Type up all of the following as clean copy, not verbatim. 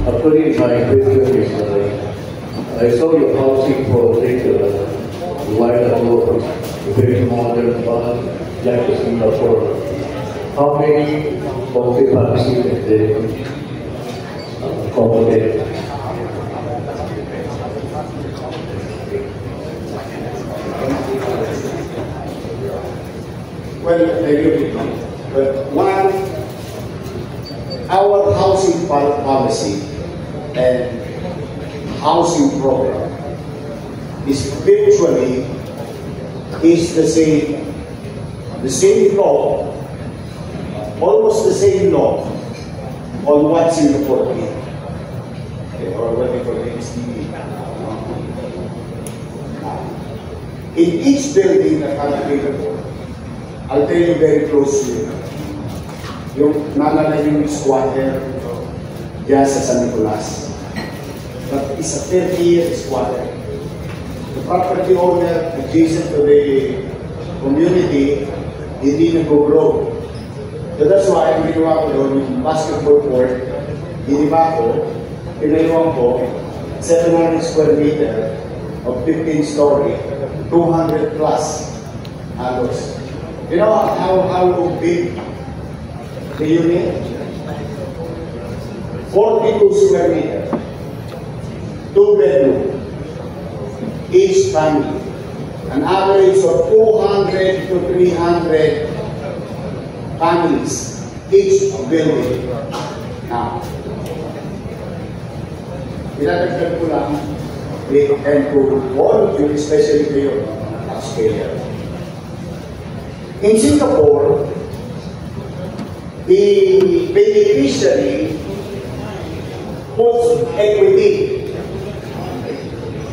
Actually, my question is, I saw your housing project a while ago, very modern one, like Singapore. How many occupancy can they accommodate? Well, I agree with you. But one, our housing policy and housing program is virtually the same law, almost the same law on what Singapore did, okay, or what they call the SDB. In each building that I'm available, I'll tell you very closely, yung naalala yung squatter dyan sa San Nicolas. But it's a 30-year squatter. The property owner adjacent to the community, hindi nag-grow. So that's why, ang ginawa ko doon, yung basketball court, giniba ko, pinayuan ko, 700 square meter of 15-story, 200 plus halos. You know how big the unit? 42 square meter, 2 bedroom, each family. An average of 200 to 300 families, each building. Now, pinatagdag ko lang, and to all of you, especially kayo, taxpayer. In Singapore, the beneficiary puts equity.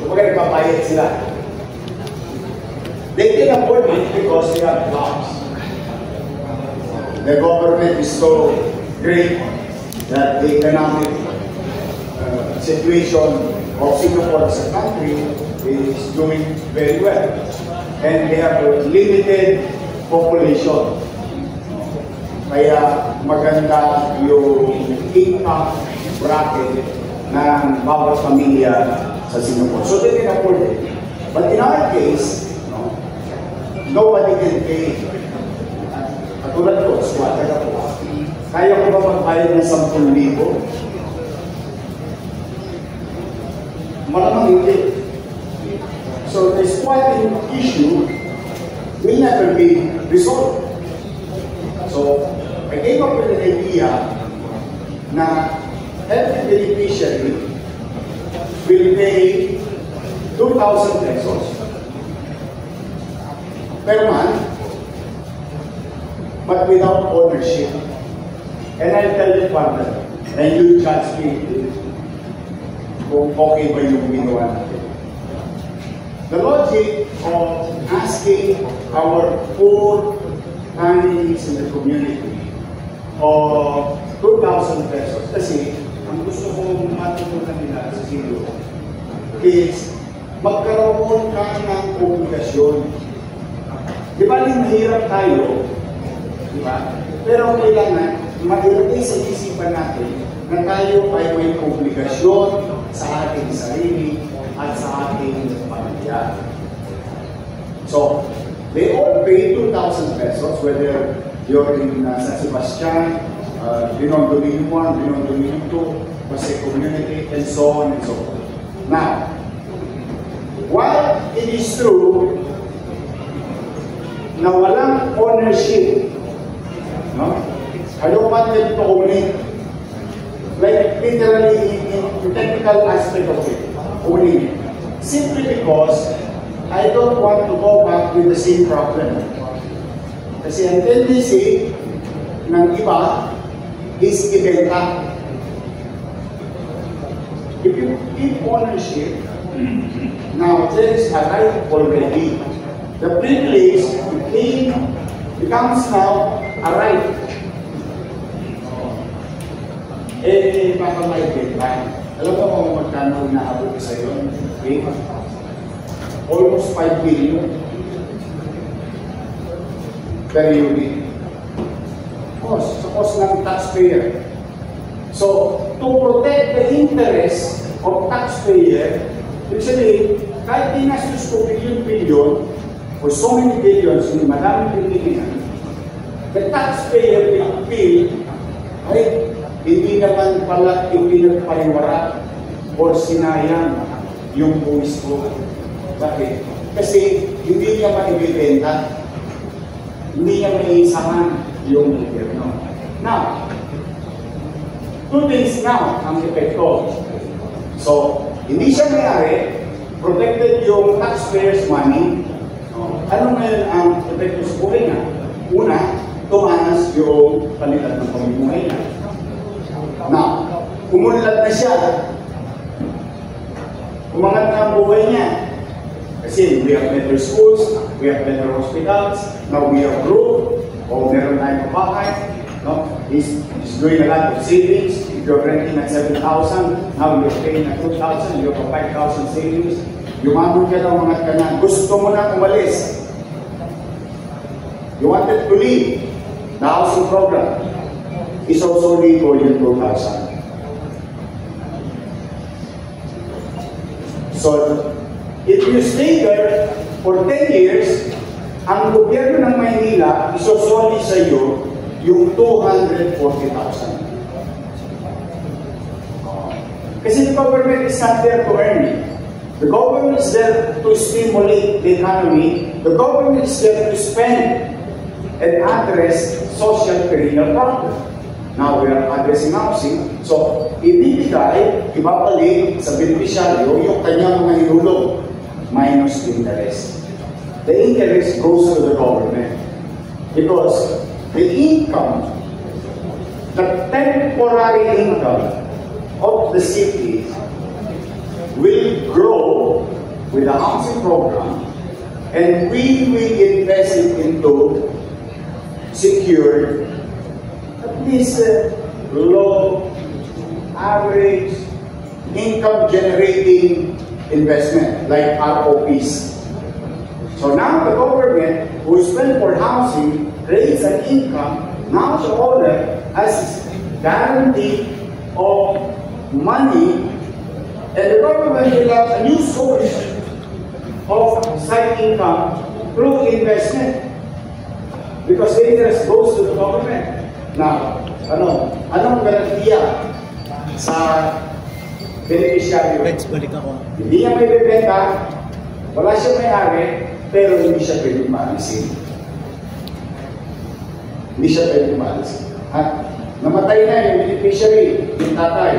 Kumbaga nagpapayat sila. They can afford it because they have jobs. The government is so great that the economic situation of Singapore as a country is doing very well. And they have a limited population. Kaya maganda yung income bracket ng bawat pamilya sa Singapore. So they can afford it. But in our case, nobody can pay. Katulad ko, squatter ako. Kaya ko ba magbayad ng 10,000? Malamang hindi. So the squatting issue will never be resolved. So I came up with an idea na every beneficiary will pay 2,000 pesos per month, but without ownership. And I'll tell you partner, and you judge me kung okay ba yung ginawa natin. The logic of asking our poor families in the community of 2,000 pesos, kasi ang gusto kong matutunan nila sa silo is magkaroon ka ng obligasyon. Di ba, mahirap tayo, di ba? Pero kailangan mailagay sa isipan natin na tayo ay may obligasyon sa ating sarili at sa ating pamilya. So, they all pay 2,000 pesos, whether you're in San Sebastian, Binong Dominion 1, Binong Dominion 2, Pasay Community, and so on and so forth. Now, while it is true na walang ownership, no? I don't want them to own it. Like literally in technical aspect of it, owning it. Simply because I don't want to go back with the same problem. Kasi ang tendency ng iba is ibenta. If you keep ownership, now there is a right already. The privilege becomes now a right. Eh, baka may deadline. Alam mo kung magkano inaabot sa iyo? Okay? Almost 5 billion per unit. Cost. Sa cost ng taxpayer. So, to protect the interest of taxpayer, usually, kahit dinastos ko billion-billion, or so many billions, yung madaming pilihan, the taxpayer will feel, ay, hindi naman pala ipinagpariwara or sinayang yung buwis ko. Bakit? Kasi hindi niya maibibenta, hindi niya maisahan yung gobyerno. Now, two things now ang epekto. So, hindi siya mayari, protected yung taxpayers' money. Ano ngayon ang epekto sa buhay niya? Una, tumanas yung kalidad ng pamumuhay niya. Now, umunlad na siya. Umangat na ang buhay niya. Kasi we have better schools, we have better hospitals, now we have growth, o meron tayong kabahay. No? He's doing a lot of savings. If you're renting at 7,000, now you're paying at 2,000, you have a 5,000 savings. Yumaman ka na, umangat ka na. Gusto mo na umalis. You wanted to leave. The housing program is also only for you 2,000. So, if you stay there for 10 years, ang gobyerno ng Maynila isosoli sa iyo yung 240,000. Kasi the government is not there to earn it. The government is there to stimulate the economy. The government is there to spend and address social perennial problems. Now we are addressing housing. So, ibibigay, ibabalik sa beneficiaryo yung kanyang mga hinulog minus interest. The interest goes to the government because the income, the temporary income of the city will grow with the housing program, and we will invest it into secured, at least low, average, income-generating investment, like ROPs. So now the government, who spend for housing, creates an income, now the owner has guarantee of money, and the government will have a new source of side income through investment. Because the interest goes to the government. Now, anong garantiya sa beneficiaryo? Hindi niya may bibenta, wala siya may-ari, pero hindi siya pwedeng maalisin. Hindi siya pwedeng maalisin. Namatay na yung beneficiary, yung tatay,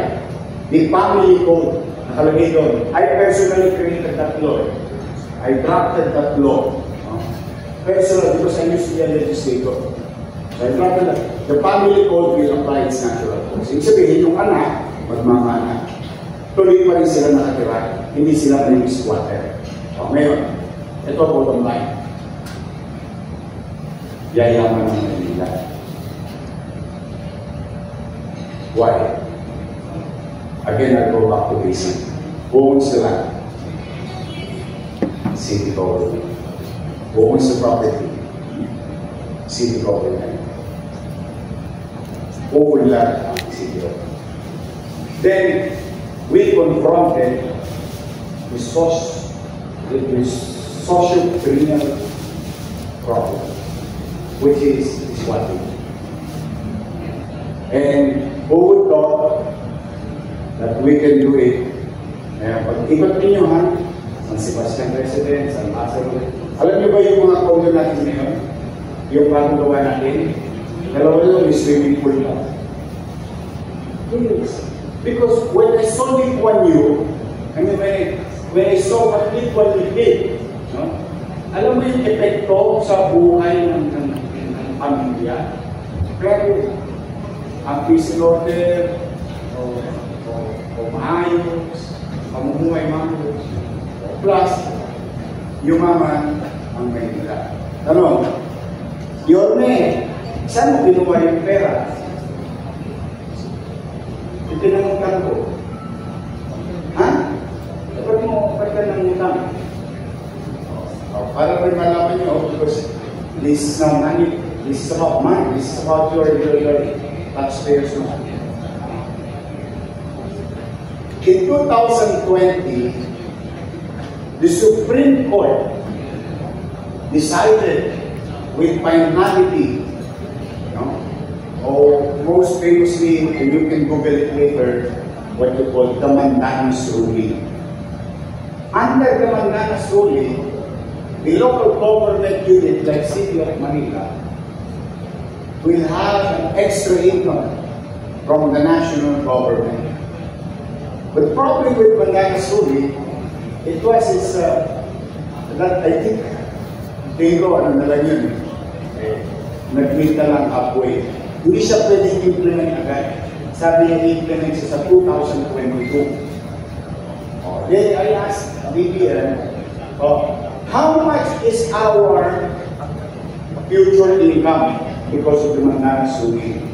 the family code, nakalagay doon. I personally created that law. I drafted that law. Personal, because I used to be a legislator. So I drafted that. The family code will apply its natural course. Ibig sabihin, yung anak, magmamana. Tuloy pa rin sila nakatira. Hindi sila na yung squatter. O, ngayon, ito bottom line. Yayaman ng Manila. Why? Again, I go back to basic. Who owns the land? City government. Who owns the property? City government. Who will land? City government. Then, we confronted with social-criminal problem, which is what we do. And who would thought that we can do it? Pag-ikot ninyo ha, San Sebastian Residence, San Lazaro. Alam niyo ba yung mga condo natin ngayon? Yung bagong gawa natin? Dalawa yun, may swimming pool na. Yes. Because when I saw Lee Kuan Yew, I mean, when I saw what Lee Kuan Yew did, no? Alam mo yung epekto sa buhay ng pamilya? Pero, ang peace and order, o maayos, pamumuhay maayos, plus, yumaman ang Maynila. Ano? Yorme, saan mo binuha yung pera? Itinangutan ko. Ha? Dapat mo kapag ng utang. Para rin malaman nyo, because this is not money, this is about money, this is about your taxpayers money. In 2020, the Supreme Court decided with finality, or most famously, and you can Google it later, what you call the Mandanas ruling. Under the Mandanas ruling, the local government unit like City of Manila will have an extra income from the national government. But the problem with Mandanas ruling, it was that I think, ano na lang yun, nag-meet na lang halfway. Hindi siya pwedeng implement agad. Sabi niya, implement siya sa 2022. Then I asked BBM, how much is our future income because of the Mandanas ruling?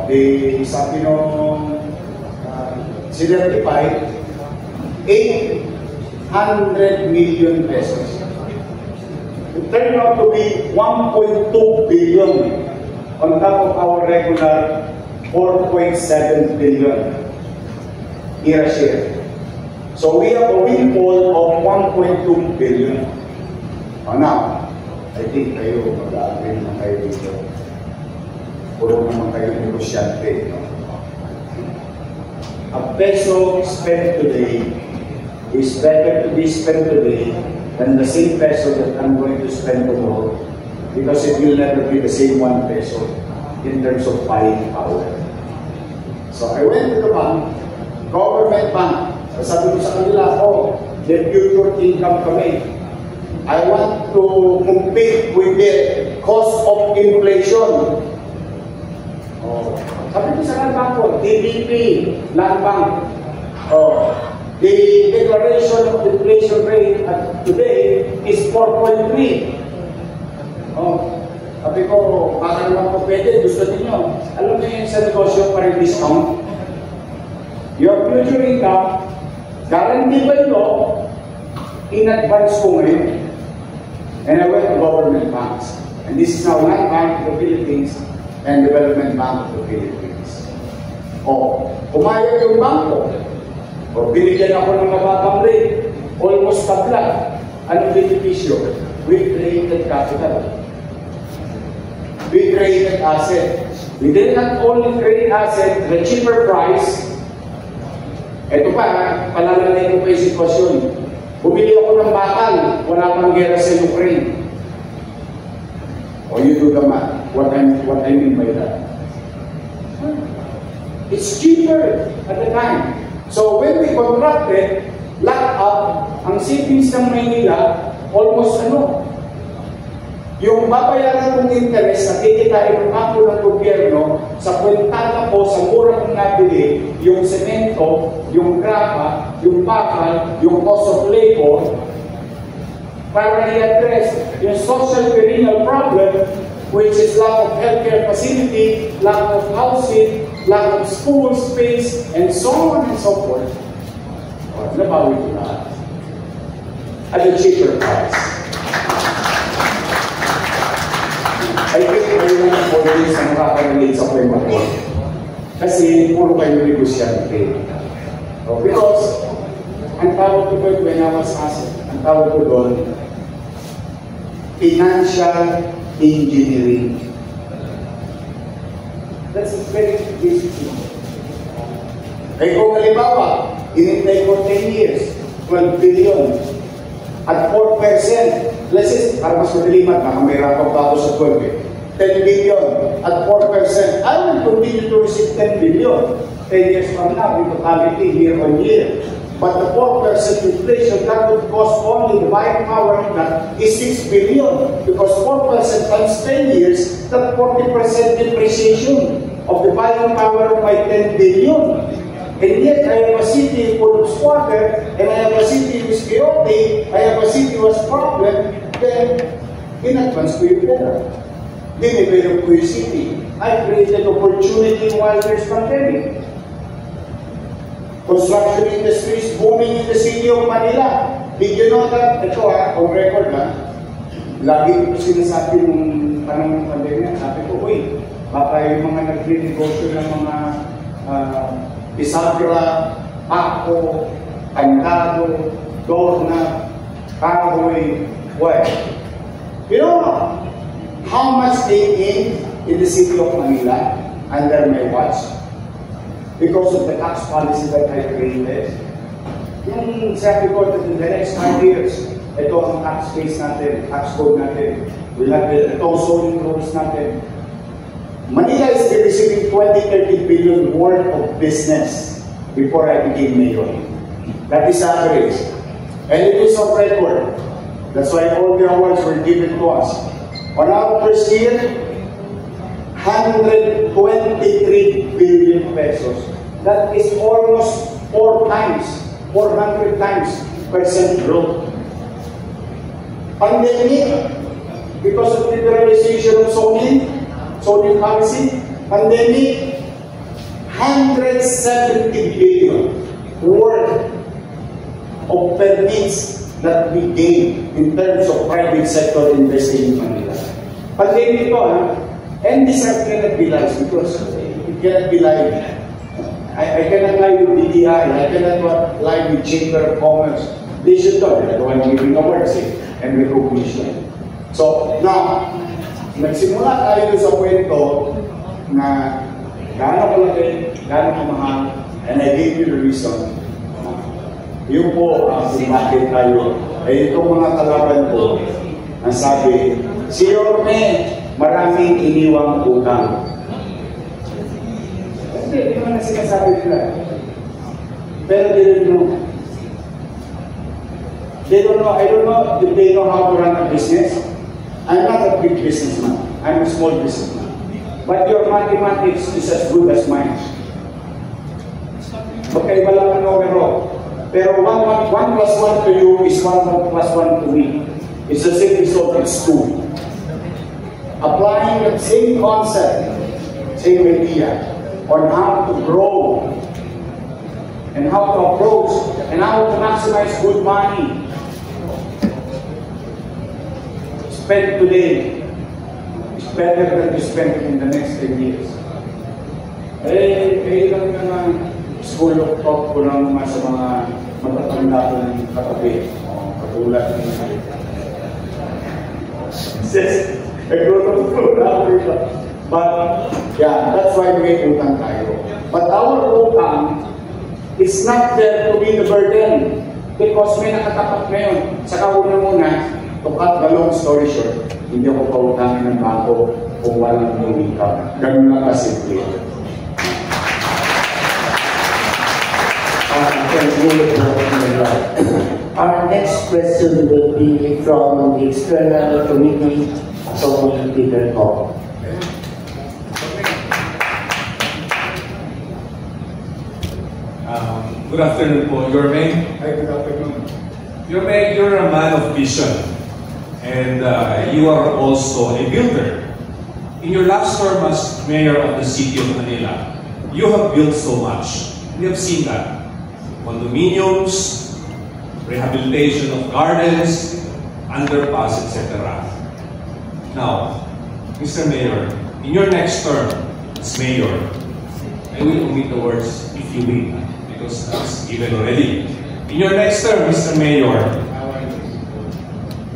They, sabi nung certified, 800 million pesos. It turned out to be 1.2 billion on top of our regular 4.7 billion year share. So we have a windfall of 1.2 billion. Now, I think kayo, mag-agree naman kayo dito. Puro naman kayo negosyante. A peso spent today is better to be spent today than the same peso that I'm going to spend tomorrow, because it will never be the same 1 peso in terms of buying power. So I went to the bank, government bank. Sabi ko sa kanila, the future income kami. I want to compete with the cost of inflation. Sabi ko sa kanila po, DBP, Land Bank, the declaration of inflation rate today is 4.3. Sabi ko, baka naman po pwede, gusto niyo. Alam niyo yung sa negosyo pa rin discount? Your future income, guaranteed by law, in advance ko ngayon. And I went to government banks. And this is now Land Bank of the Philippines and Development Bank of the Philippines. Pumayag yung bangko. Binigyan ako ng mababang rate, almost tabla. Anong benepisyo? We created capital. We created asset. We did not only create asset at a cheaper price. Ito pa, palalagay ko pa yung sitwasyon. Bumili ako ng bakal, wala pang gera sa Ukraine. You do the math. What I mean by that? It's cheaper at the time. So when we contracted, lock up, ang savings ng Maynila, almost yung babayaran kong interest na tikitain ng ako ng gobyerno sa kwentana po sa murang nabili, yung semento, yung grapa, yung bakal, yung cost of labor, para i-address yung social perennial problem, which is lack of healthcare facility, lack of housing, lack of school space, and so on and so forth. Nabawi ko lahat. At a cheaper price. I think kayo na po din sa makaka-relate sa kwento ko. Kasi puro kayo negosyante. Because, ang tawag ko doon when I was asked, ang tawag ko doon, financial engineering. That's a very basic thing. Kaya kung halimbawa, inintay ko 10 years, 12 billion, at 4%, let's say, para mas madaliman, nakamira pa ako sa 12 10 billion at 4%, I will continue to receive 10 billion 10 years from now in totality year on year. But the 4% inflation, that would cost only the buying power that is 6 billion. Because 4% times 10 years, that's 40% depreciation of the buying power of my 10 billion. And yet, I have a city full of squatter, and I have a city with chaotic, I have a city with problem, then in advance ko yung pera. Dinivelop ko yung city. I created opportunity while there's pandemic. Construction industry is booming in the city of Manila. Did you know that? Ito on record lagi ko sinasabi nung panahon ng pandemya, sabi ko, baka yung mga nagre-negosyo ng mga bisagra, ako, kandado, doorknob, kahoy, what? You know how much they gained in the city of Manila under my watch? Because of the tax policy that I created. Yung sabi ko that in the next 5 years, ito ang tax base natin, tax code natin, we'll have ito zoning rules natin. Manila is receiving 20-30 billion worth of business before I became mayor. That is average. And it is on record. That's why all the awards were given to us. On our first year, 123 billion pesos. That is almost 400 times percent growth. Pandemic, because of liberalization of zoning policy, pandemic, 170 billion worth of permits that we gain in terms of private sector investing in Manila. Pandemic to, and this cannot be lies because it cannot be lied. I cannot lie with DTI, I cannot lie with Chamber of Commerce. They should know, they're the one giving awards and recognition. So, now, nagsimula tayo sa kwento na gaano kalaki, gaano kamahal, and I gave you the reason. Yun po kung bakit tayo, itong mga kalaban ko, ang sabi, si Yorme, maraming iniwang utang. Hindi naman na sinasabi nila. Pero they don't know. They don't know. I don't know if they know how to run a business. I'm not a big businessman. I'm a small businessman. But your mathematics is as good as mine. Magkaiba lang ang numero. Pero 1 plus 1 to you is 1 plus 1 to me. It's the same result, it's 2. Applying the same concept, same idea, on how to grow, and how to approach, and how to maximize good money. Spend today is better than you spend in the next 10 years. Lang naman school of thought ko lang naman sa mga matatanda ko ng katabi. Katulad ng says, but yeah, that's why may utang tayo. But our utang is not there to be the burden because may nakatapat ngayon. Saka muna, to cut the long story short, hindi ako pautangin ng bangko kung walang income. Ganun lang kasimple. Our next question will be from the external committee, Tony Peter Ko. Good afternoon po, Yorme. Hi, good afternoon. Yorme, you're a man of vision, and you are also a builder. In your last term as mayor of the city of Manila, you have built so much. We have seen that. Condominiums, rehabilitation of gardens, underpass, etc. Now, Mr. Mayor, in your next term as mayor, I will omit the words "if you win," because that's given already. In your next term, Mr. Mayor,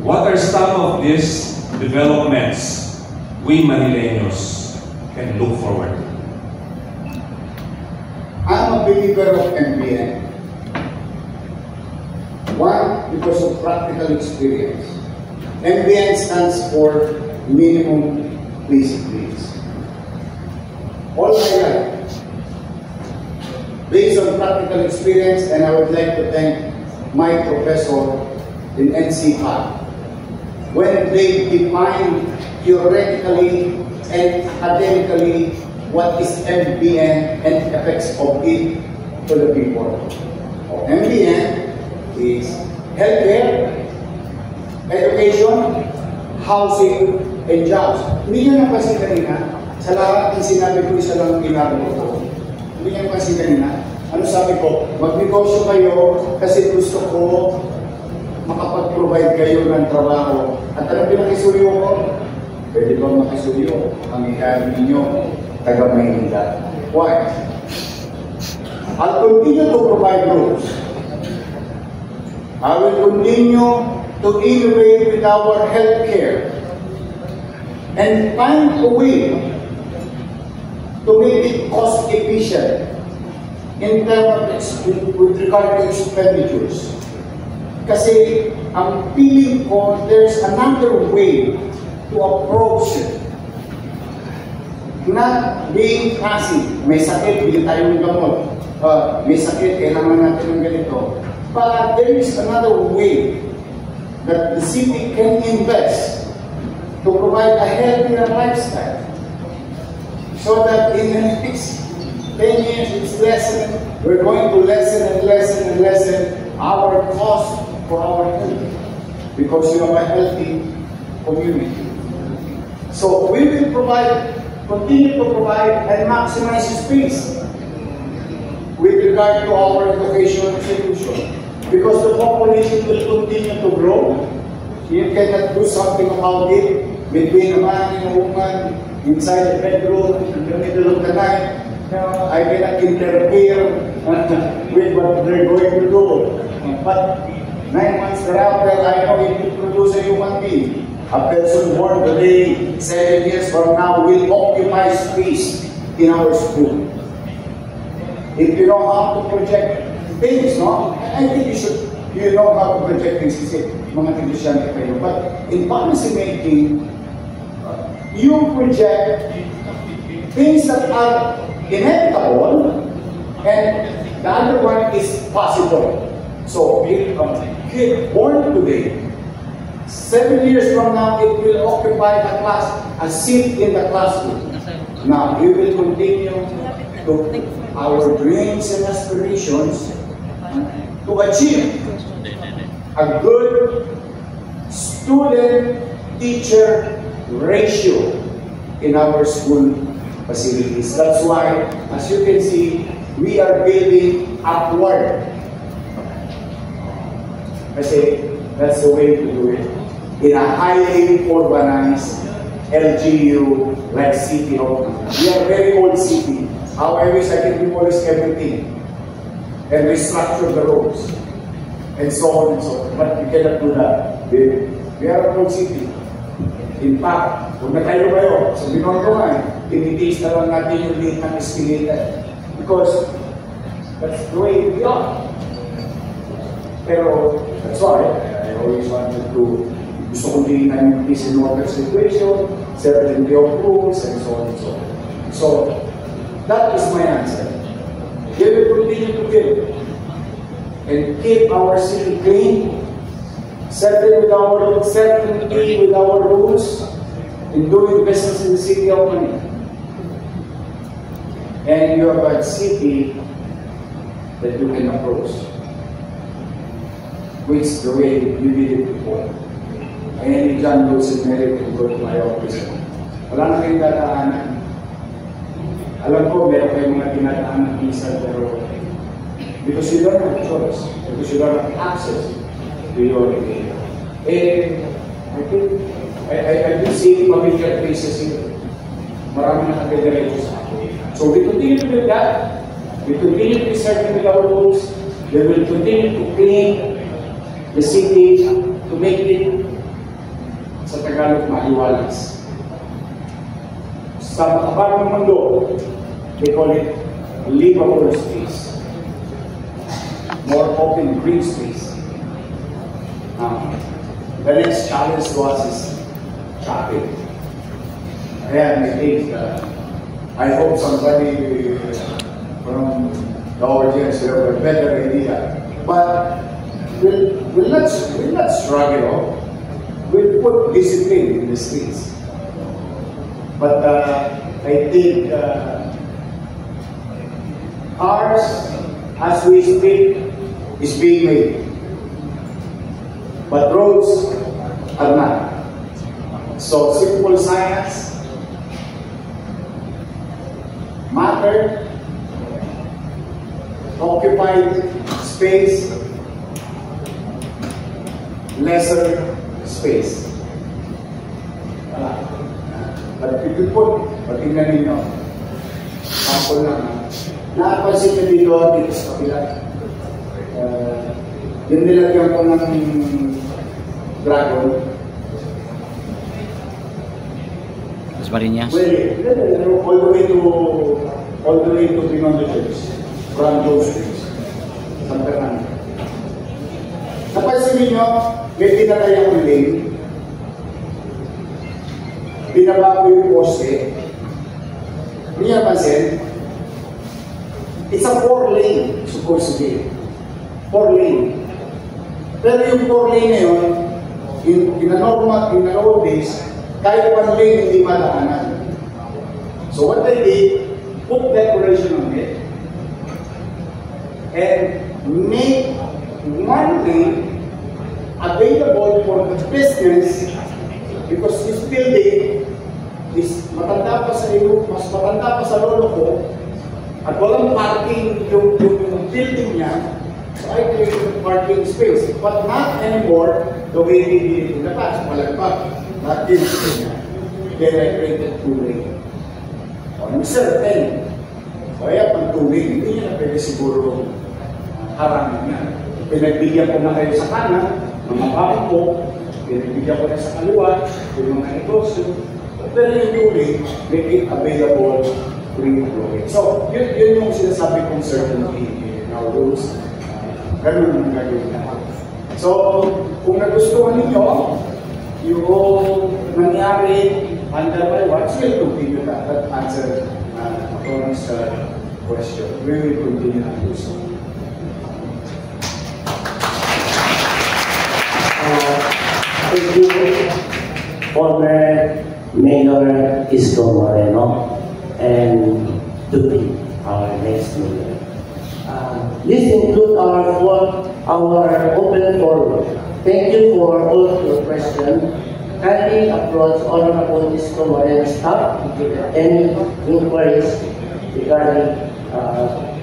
what are some of these developments we Manileños can look forward to? I'm a believer of MBN. One, because of practical experience. MBN stands for minimum basic needs. All my life, based on practical experience, and I would like to thank my professor in NCPA, when they define theoretically and academically what is MBN and effects of it to the people. MBN is healthcare, education, housing, and jobs. Hindi nyo napansin kanina, sa lahat ng sinabi ko, isa lang ang ginagawa ko. Hindi nyo napansin kanina, ano sabi ko, magnegosyo kayo kasi gusto ko makapag-provide kayo ng trabaho. At alam pinakisuyo ko, pwede ba makisuyo ang ikari ninyo taga Maynila? Why? I'll continue to provide roads. I will continue to innovate with our healthcare and find a way to make it cost efficient in terms of with regard to expenditures. Kasi ang feeling ko, there's another way to approach it. Not being passive. May sakit, bili tayo ng gamot. May sakit, kailangan natin ng ganito. But there is another way that the city can invest to provide a healthier lifestyle. So that in the next 10 years, it's lessen, we're going to lessen and lessen and lessen our cost for our health. Because you have a healthy community. So we will provide, continue to provide and maximize space with regard to our educational institution. Because the population will continue to grow. You cannot do something about it between a man and a woman inside the bedroom in the middle of the night. I cannot interfere with what they're going to do. But 9 months thereafter, I know it will produce a human being. A person born today, 7 years from now, will occupy space in our school. If you know how to project things, no? I think you know how to project things kasi mga Kristiyan kayo. But in policy making, you project things that are inevitable and the other one is possible. So if a kid born today, 7 years from now, it will occupy a seat in the classroom. Now, we will continue to our dreams and aspirations to achieve a good student-teacher ratio in our school facilities. That's why, as you can see, we are building upward. Kasi that's the way to do it. In a highly urbanized LGU like City of we are a very old city. However, I can demolish everything and restructure the roads and so on and so on. But we cannot do that. We are a old city. In fact, kung natayo kayo sa Binontongan, tinitiis na lang natin yung liit ng escalator. Because that's the way we are. Pero, that's why I always wanted to gusto kong tingnan yung peace and water situation, certainty of rules, and so on and so on. So, that is my answer. We will continue to build and keep our city clean, certainty with our rules in doing business in the city of Manila. And you have a city that you can approach, which is the way you did it before. Any John Wilson Mary can go to my office. Wala na kayong dadaanan. Alam ko, meron kayong mga dinadaanan minsan, pero because you don't have choice, because you don't have access to your area. And I think, I've been seeing familiar faces here. Marami na nakadiretso sa akin. So we continue to do that. We continue to be certain with our rules. We will continue to clean the city to make it sa Tagalog maliwalas. Sa makabang ng mundo, they call it livable space. More open green space. The next challenge to us is traffic. And I think, I hope somebody from the audience will have a better idea. But we'll not struggle. We'll put discipline in the streets. But I think ours, as we speak, is being made. But roads are not. So simple science, matter, occupied space, lesser space. But if you put, patingnan ninyo, sample lang, Napansin ko dito sa kapila. Yung nilagyan ko ng dragon. Las Marinas. Well, all the way to Binondo Church, from those streets, San Fernando. Napansin niyo, may pinatay akong lane. Binaba ko yung poste. Hindi niya napansin? It's a 4-lane, supposed to be. 4-lane. Pero yung 4-lane na yun, in the old days, kahit 1 lane hindi madaanan. So what they did, put decoration on it, and make 1 lane available for the business, because this building is matanda pa sa iyo, mas matanda pa sa lolo ko, at walang parking yung building niya. So I created a parking space, but not anymore the way they did it in the past. Malagpag, not this niya. Then I created 2 lane. On certain, kaya pang 2 lane, hindi niya na pwede siguro harangin niya. Pinagbigyan ko na kayo sa kanan, mga bangko, pinagbigyan ko na sa kaliwa, yung mga negosyo. Pero yung 2 lane, make it available free flowing. So, yun yung sinasabi kong certainty in our rules. Ganun ang gagawin natin. So, kung nagustuhan ninyo, yung nangyari under my watch, we'll continue that answer Tony's question. We will continue to do so. Thank you, former Mayor Isko Moreno, and to be our next mayor. This includes our open forum. Thank you for all of your questions. Kindly approach Honorable Isko Moreno staff with any inquiries regarding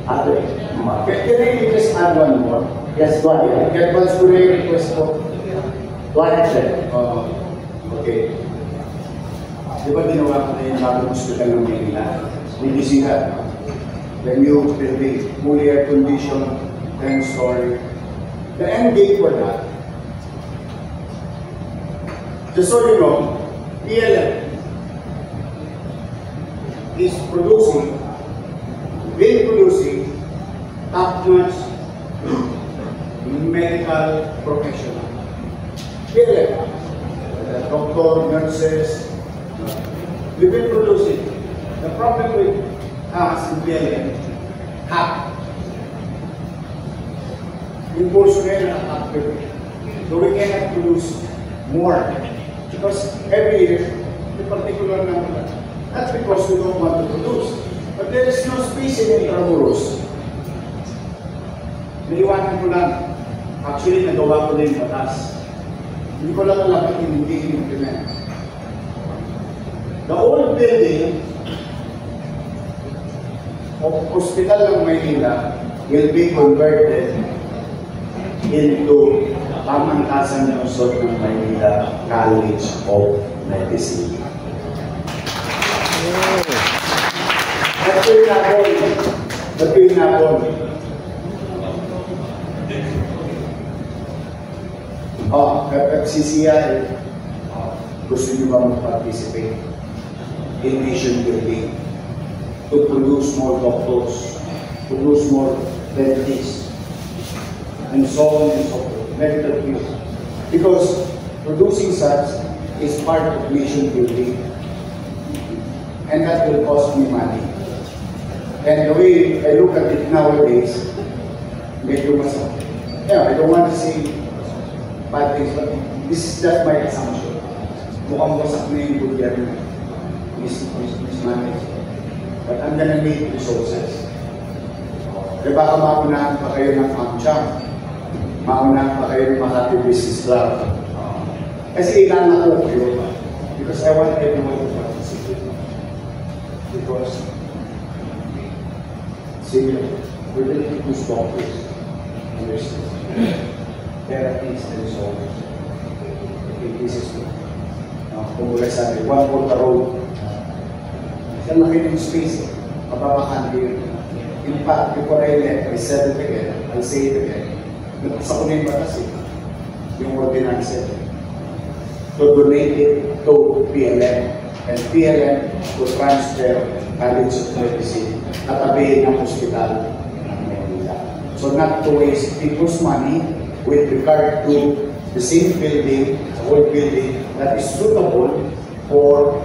other matters. Can I just add one more? Yes, go ahead. Get one student request for. Go ahead, sir. Okay. Di ba ginawa ko na yung bagong hospital ng Manila? Did you see that? The new building, fully air conditioned, 10-story. The end game for that, just so you know, PLF is been producing top-notch medical professional. PLF, doctor, nurses, we've been producing. The problem with us in PLF, half. Yung portion ngayon na half. So we cannot produce more. Because every year, in particular number, that's because we don't want to produce. But there is no space in Intramuros. Naiwanan ko lang. Actually, nagawa ko na yung batas. Hindi ko lang alam kung hindi implement. The old building of Hospital ng Maynila will be converted into Pamantasan ng Lungsod ng Maynila College of Medicine. Ito yung nabon. Ito yung nabon. FCCI, gusto nyo ba mag-participate in mission building to produce more doctors, produce more dentists, and so on and so forth, medical field. Because producing such is part of mission building, and that will cost me money. And the way I look at it nowadays, medyo masakit. Yeah, I don't want to say bad things, but this is just my assumption. Mukhang wasak na yung gobyerno, mismanaged. But I'm gonna need resources. Kaya baka maunahan pa kayo ng AmCham, maunahan pa kayo ng Makati Business Club. Kasi ilan ako kayo, because I want everyone to participate. Because similar, we're going to use doctors, nurses, therapists, and so on. Okay, this is kung wala sabi, one for the road. Kasi laki ng space, mapapakan din. In fact, before I left, I said it again, I'll say it again. Nagpasa ko na yung batas yung ordinance to donate it to PLM and PLM to transfer College of Medicine katabi ng hospital ng Manila. So not to waste people's money with regard to the same building, the old building that is suitable for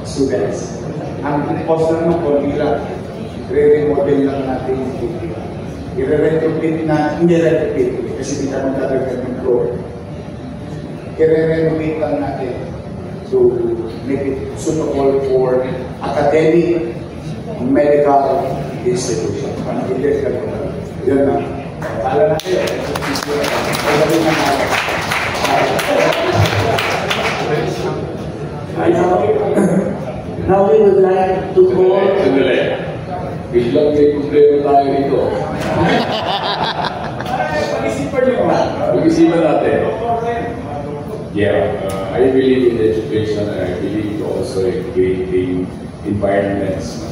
students. Ang cost naman po nila, re-remodel lang natin yung building. I-retrofit na, hindi retrofit, kasi hindi naman tatagad ng floor. I-renovate lang natin to make it suitable for academic medical institution. Hindi ka ito. Yun na. Pala na kayo. Now we would like to call... Biglang may problema tayo dito. Pag-isipan natin. Yeah, I believe in education and I believe also in creating environments.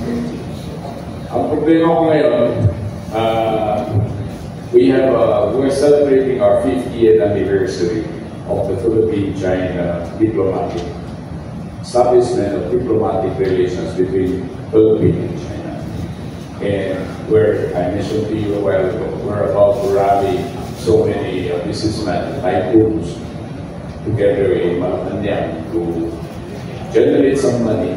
Ang problema ko ngayon, we're celebrating our 50th anniversary of the Philippine-China diplomatic establishment of diplomatic relations between Philippines and China. And where I mentioned to you a while ago, we're about to rally so many businessmen, tycoons, together in Malacanang to generate some money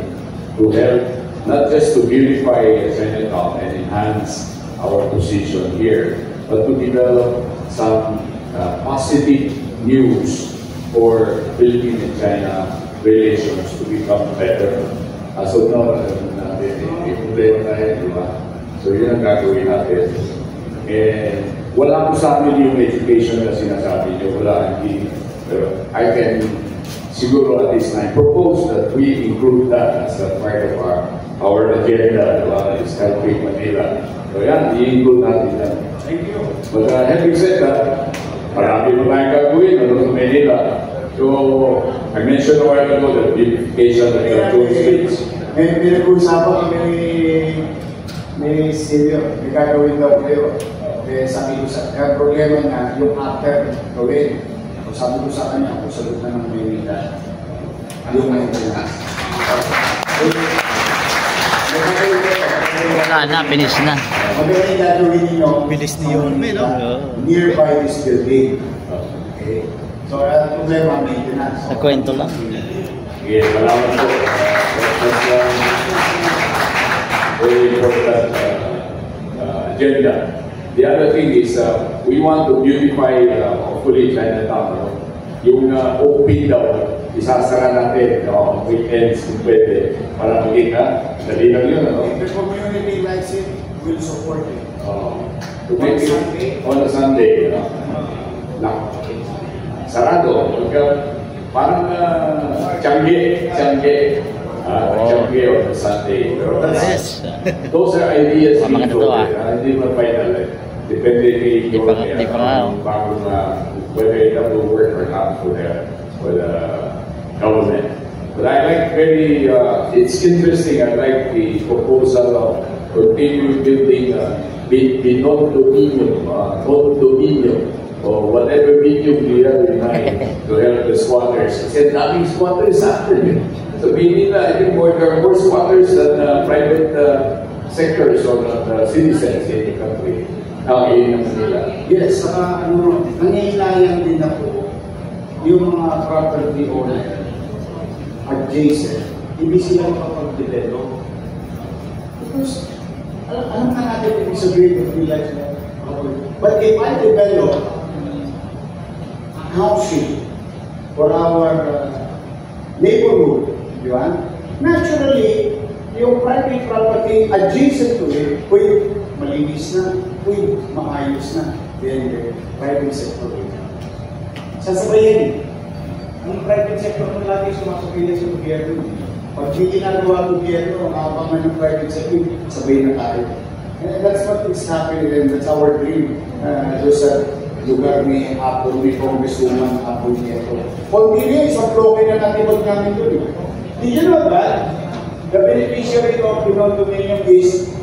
to help not just to beautify Chinatown and enhance our position here, but to develop some positive news for Philippine and China relations to become better. As of now, may problema tayo, di ba? So yun ang gagawin natin. And wala po sa amin yung education na sinasabi niyo, wala, hindi. Pero I can siguro at this time propose that we include that as a part of our agenda, is helping Manila. So yan, i-include natin yan. Thank you. But having said that, marami pa tayong gagawin sa Manila. So, I mentioned a while ago the beautification of the two streets. May pinag-uusapan may senior, may gagawin daw kayo. Sabi ko sa problema na yung after gawin. Sabi ko sa kanya, kung sagot na ng Manila, yung maintenance. Wala na, finish na. Magaling gagawin ninyo, bilis niyo nearby this building. Okay. So, problema maintenance. Nagkwento lang. Yes, salamat po. That's very important agenda. The other thing is, we want to beautify, hopefully, Chinatown. Yung OP daw, isasara natin, weekends, kung pwede, para makita. Dali lang yun, If the community likes it, we'll support it. To make it on a Sunday, sarado. Parang Changi on a Sunday. Yes. Those are ideas being Maganda to, floated. Hindi man final. Depende kay whether it will work or not for the government. But I like it's interesting. I like the proposal of continuing building non-dominium, or whatever medium we have in mind to help the squatters. Kasi daming squatters after yun. So we need, I think, there are more squatters than private sectors or citizens in the country. In Manila. Yes, nangyaylayan din ako yung mga property owner adjacent, hindi sila makapag-develop. Because, alam na natin ibig sabihin ng village na. But if I develop housing for our neighborhood, di ba? Naturally, yung private property adjacent to it, pwede malinis na, pwede maayos na. Then the private sector. Sasabayan ang private sector na lagi sumasapilay sa gobyerno. Pag hindi ginagawa ang gobyerno, ang abangan ng private sector, sabay na tayo. And that's what is happening and that's our dream. Doon sa lugar ni Apple, ni Congresswoman Apple Nieto. Continue, isang bloke na natibag namin doon. Did you know that? The beneficiary of condominium is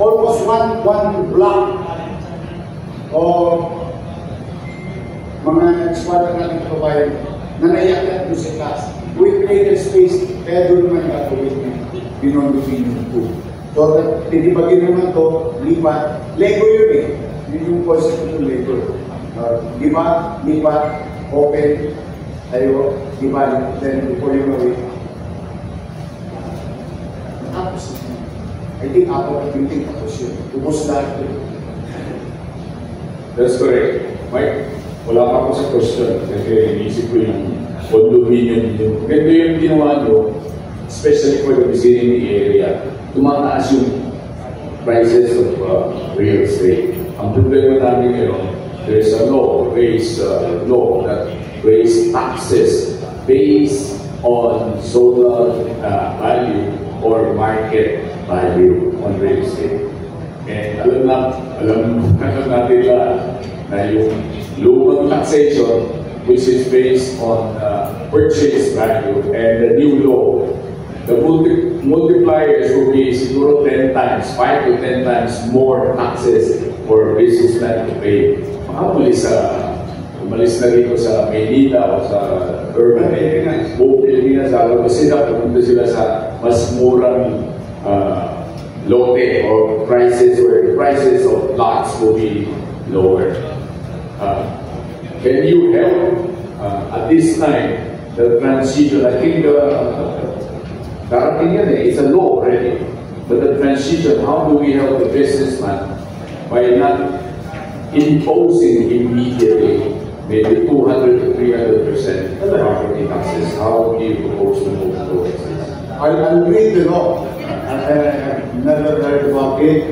almost one block of mga squad natin kabayan na naiakyat doon sa class. We created space, kaya doon naman gagawin ng condominium 2. So, titibagin naman to, lipat. Lego yun eh. Yun yung concept ng Lego. Lipat, open, tayo, lipat, then before you know it. Tapos, I think ako, building tapos yun. Ubus lahat yun. That's correct. Mike, wala pa ako sa question kasi inisip ko yung condominium yun. Ganito yung ginawa nyo, especially for the vicinity area, tumataas yung prices of real estate. Ang problema namin ngayon, there's a law that raise taxes based on zonal value or market value on real estate. And alam natin na yung lumang taxation, which is based on purchase value, and the new law, the multipliers will be siguro 10 times, 5 to 10 times more taxes for businessmen to pay. Umalis na dito sa Maynila o sa urban areas. Buong Pilipinas, alam ko sila, pumunta sila sa mas murang lote or prices where the prices of lots will be lower. Can you help at this time the transition? I think darating yan eh, it's a law already. But the transition, how do we help the businessman by not imposing immediately maybe 200 to 300% property taxes? How do you propose to move towards this? I'll read the law. I've never heard about it.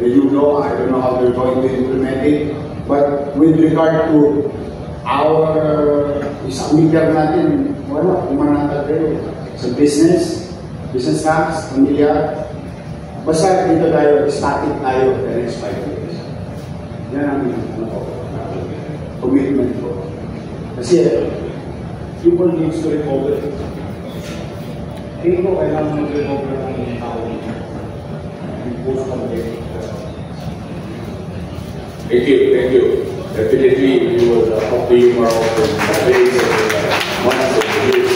You know, I don't know how they're going to implement it. But with regard to our speaker natin, wala, umanatag rin. Sa business tax, pamilya, basta dito tayo, static tayo the next 5 years. Yan ang commitment ko. Kasi people needs to recover. Hindi ko kailangan mag-recover ng tao. Thank you. Definitely, we will talk to you more often in the days and months and years.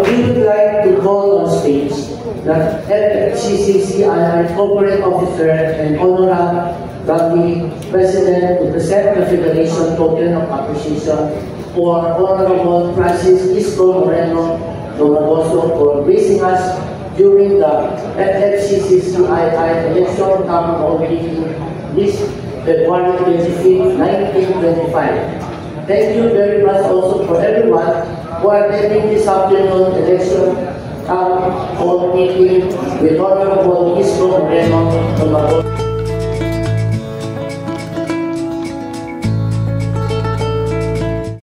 We would like to call on stage the FCCCII Corporate Officer and Honorable Gandhi, President, to present the Federation Token of Appreciation for Honorable Francis Isko Moreno Domagoso for gracing us during the FCCCII election town hall meeting this February 25, 1925. Thank you very much also for everyone who are attending this afternoon election town hall meeting with Honorable Isko Moreno Domagoso.